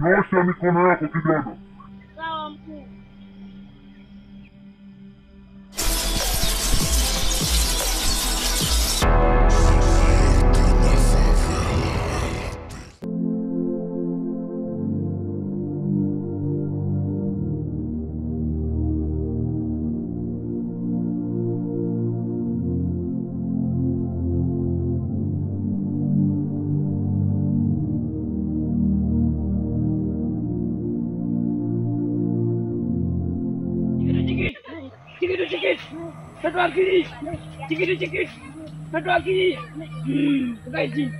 Nyosha mikono yako kijana. Sawa mkuu. Satu akili. Cikit. Satu akili. Kaji.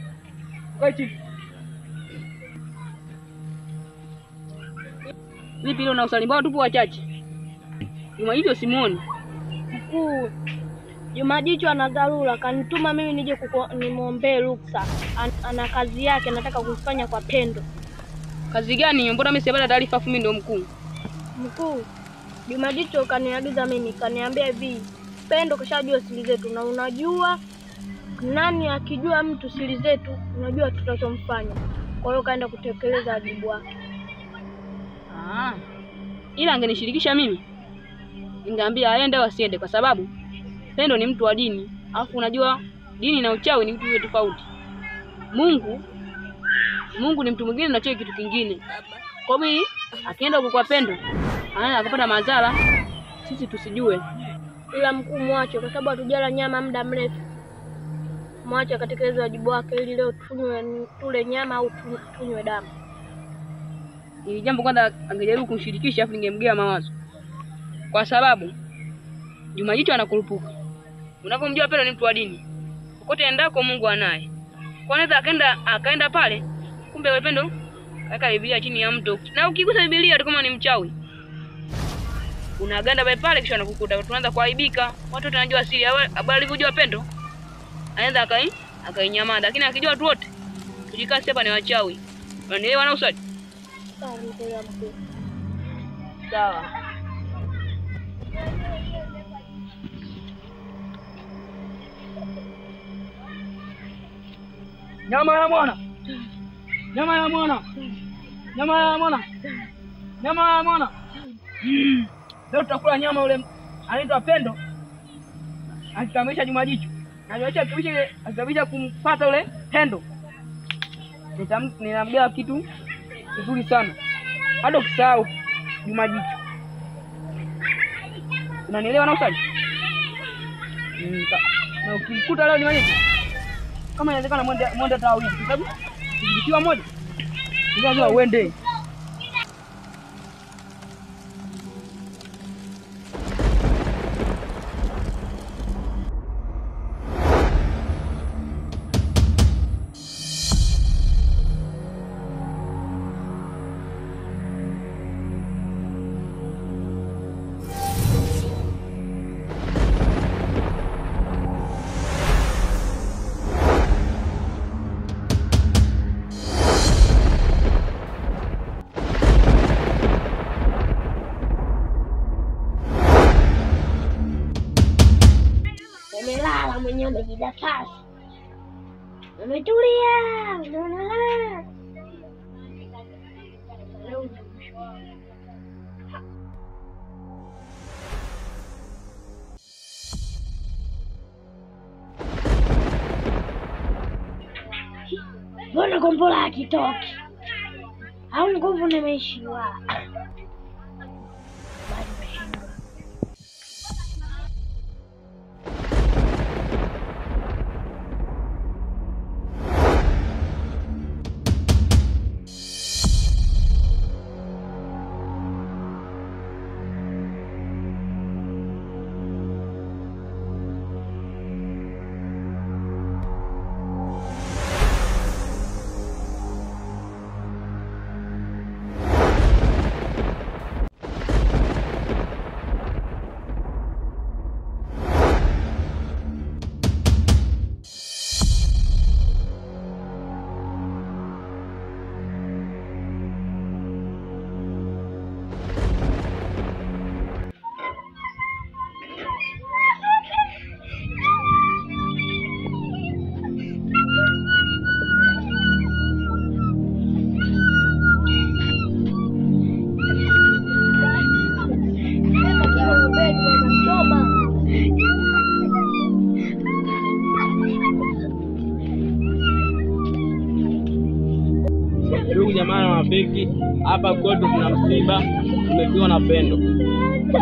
Vipi leo na usalimbao tupo wachache? Juma hicho simuoni. Mkuu, Juma Jicho ana dharura, kanituma mimi nije nimwombee ruksa. Ana kazi yake nataka kuifanya kwa Pendo. Kazi gani? Mbona mimi sijapata taarifa afu mimi ndio mkuu? Mkuu, Juma Jicho kaniagiza mimi, kaniambia hivi, Pendo kashajua siri zetu na unajua nani akijua mtu siri zetu, unajua tutachomfanya. Kwa hiyo kaenda kutekeleza wajibu wake. Ila angenishirikisha mimi, ningeambia aende au asiende, kwa sababu Pendo ni mtu wa dini. Alafu unajua dini na uchawi ni vitu tofauti. Mungu ni mtu mwingine na uchawi kitu kingine. Kwa mimi akienda huko kwa Pendo, anaweza akapata madhara sisi tusijue. Ila mkuu mwache, kwa sababu hatujala nyama muda mrefu. Mwache akatekeleza wajibu wake ili leo tule nyama au tunywe damu. Ili jambo kwanza angejaribu kumshirikisha afu ningemgea mawazo. Kwa sababu Juma Jicho anakurupuka. Unapomjua Pendo ni mtu wa dini, kokote endako Mungu anaye. Kwa nini akaenda pale, kumbe wewe Pendo kaka Biblia chini ya mto. Na ukigusa Biblia tu kama ni mchawi, unaganda pale kisha anakukuta. Tunaanza kuaibika. Watu wanajua siri. Habari alivyojua Pendo, anaenda akainyamaza. Lakini akijua watu wote tujikaa hapa ni wachawi. Unanielewa na usadi? Sawa mkuu. Sawa. Nyama ya mwana. Leo tutakula nyama ule anaitwa Pendo. Akikamilisha Juma Jicho. Akikamilisha kumpata ule Pendo. Ninamgea kitu kizuri sana. Hadi ukisahau Juma Jicho. Unanielewa na usali? Na ukikuta leo Juma Jicho, kama inawezekana mwende tawili, kwa sababu ikiwa moja lazima uende. Umelala mwenyewe umejidafasi. Umetulia, unalala. Mbona kombola hakitoki? Au nguvu nimeishiwa? jamaa na marafiki, hapa kwetu kuna msiba, tumefiwa na Pendo.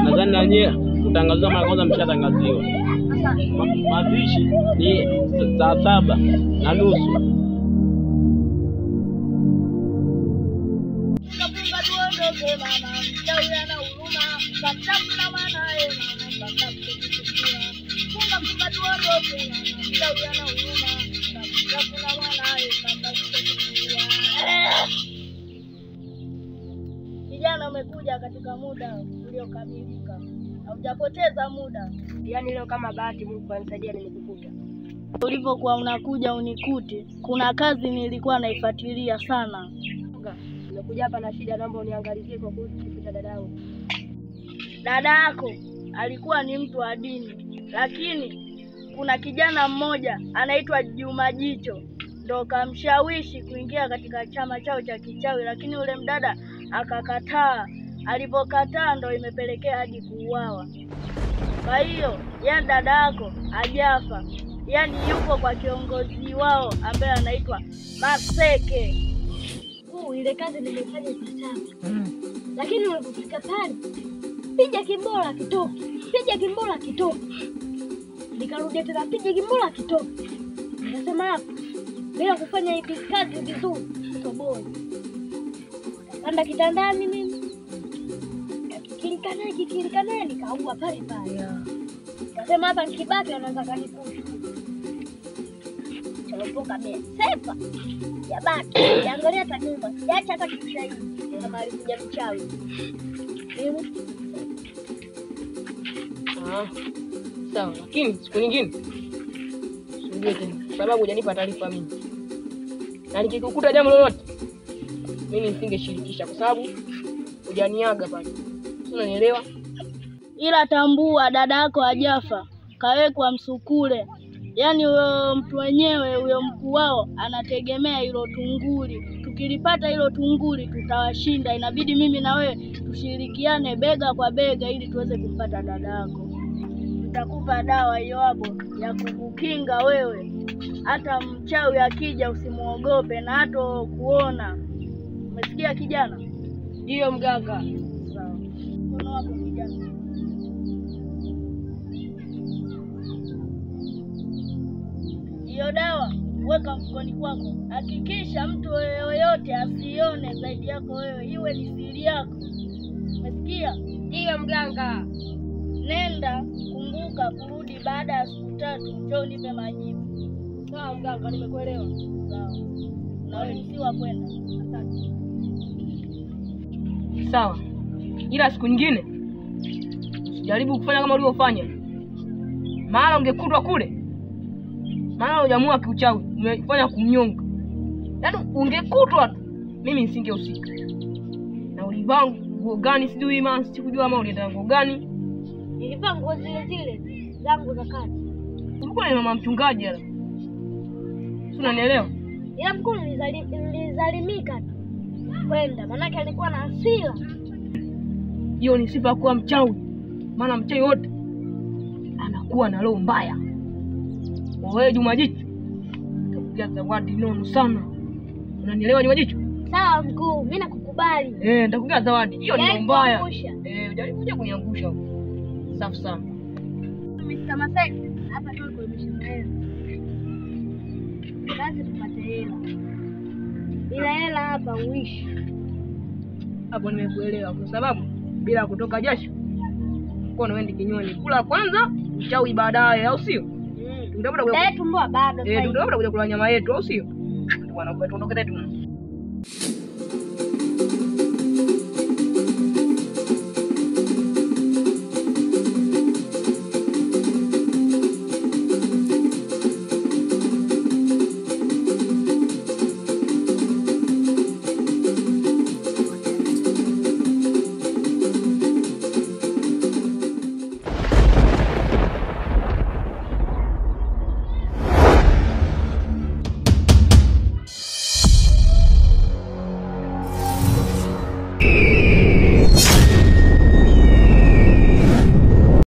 Nadhani na nyie kutangaziwa mara kwanza mshatangaziwa. Mazishi ni saa 7:30. Kijana, umekuja katika muda uliokamilika. Haujapoteza muda. Yaani leo kama bahati Mungu anisaidia nimekukuta. Ulivyokuwa unakuja unikute, kuna kazi nilikuwa naifuatilia sana. Nimekuja hapa na shida, naomba uniangalizie kwa kuhusu dadangu. Dada yako alikuwa ni mtu wa dini, lakini kuna kijana mmoja anaitwa Juma Jicho ndo kamshawishi kuingia katika chama chao cha kichawi, lakini ule mdada akakataa. Alipokataa ndo imepelekea hadi kuuawa. Kwa hiyo ya dada yako hajafa, yaani yupo kwa kiongozi wao ambaye anaitwa Maseke. Ile kazi nimefanya sana. Lakini ulipofika pale, piga kimbola kitoki. Piga kimbola kitoki. Nikarudia tena piga kimbola kitoki. Nikasema hapa, bila kufanya hivi kazi vizuri, toboe. Kanda kitandani mimi. Kikilikanaye nikaua pale pale. Nikasema hapa nikibaki anaanza kanikuta. Chalopoka mimi. Sepa. Ya baki, angalia hata nyumba. Yaacha hata kishahidi. Kama alikuja mchawi. Sawa, lakini siku nyingine sije tena, sababu hujanipa taarifa mimi. Na nikikukuta jambo lolote mimi nisingeshirikisha kwa sababu hujaniaga pale. Unanielewa? Ila tambua dada yako hajafa, kawekwa msukule. Yaani huyo mtu wenyewe, huyo mkuu wao anategemea hilo tunguli. Tukilipata hilo tunguli tutawashinda. Inabidi mimi na wewe tushirikiane bega kwa bega ili tuweze kumpata dada yako. Nitakupa dawa hiyo hapo ya kukukinga wewe. Hata mchawi akija usimuogope na hata kuona. Umesikia kijana? Ndio mganga. Sawa. Mkono wako kijana. Hiyo dawa weka mfukoni kwako. Hakikisha mtu yoyote asione zaidi yako wewe, iwe ni siri yako. Umesikia? Ndio mganga. Nenda, kumbuka kurudi baada ya siku 3, njoo nipe majibu. Sawa mganga, nimekuelewa. Sawa. Na wewe siwa kwenda. Asante. Sawa. Ila siku nyingine usijaribu kufanya kama ulivyofanya. Maana ungekutwa kule. Maana hujamua kiuchawi, umefanya kumnyonga. Yaani ungekutwa tu, mimi nisingehusika. Na ulivangu nguo gani sijui maana sikujua ama ulienda nguo gani? Nilivaa nguo zile zangu za kazi. Ulikuwa ni mama mchungaji ala. Si unanielewa? Ila mkuu nilizalimika tu. Kwenda, manake alikuwa na hasira. Hiyo ni sifa kuwa mchawi. Maana mchawi wote anakuwa na roho mbaya. Wewe Juma Jicho, utakuja zawadi nono sana. Unanielewa Juma Jicho? Sawa mkuu, mimi nakukubali. Nitakuja zawadi. Hiyo ni mbaya. Unajaribu kuja kuniangusha huko. Safi sana. Mr. Maseke, hapa tu kwa mshahara. Kazi tupate hela. Bila hela hapa uishi. Hapo nimekuelewa kwa sababu bila kutoka jasho uko naendi kinywani. Kula kwanza, uchawi baadaye, au sio? Tutaenda kuja tumbo bado sasa. Tutaenda kuja kula nyama yetu, au sio? Bwana, tuondoke tu.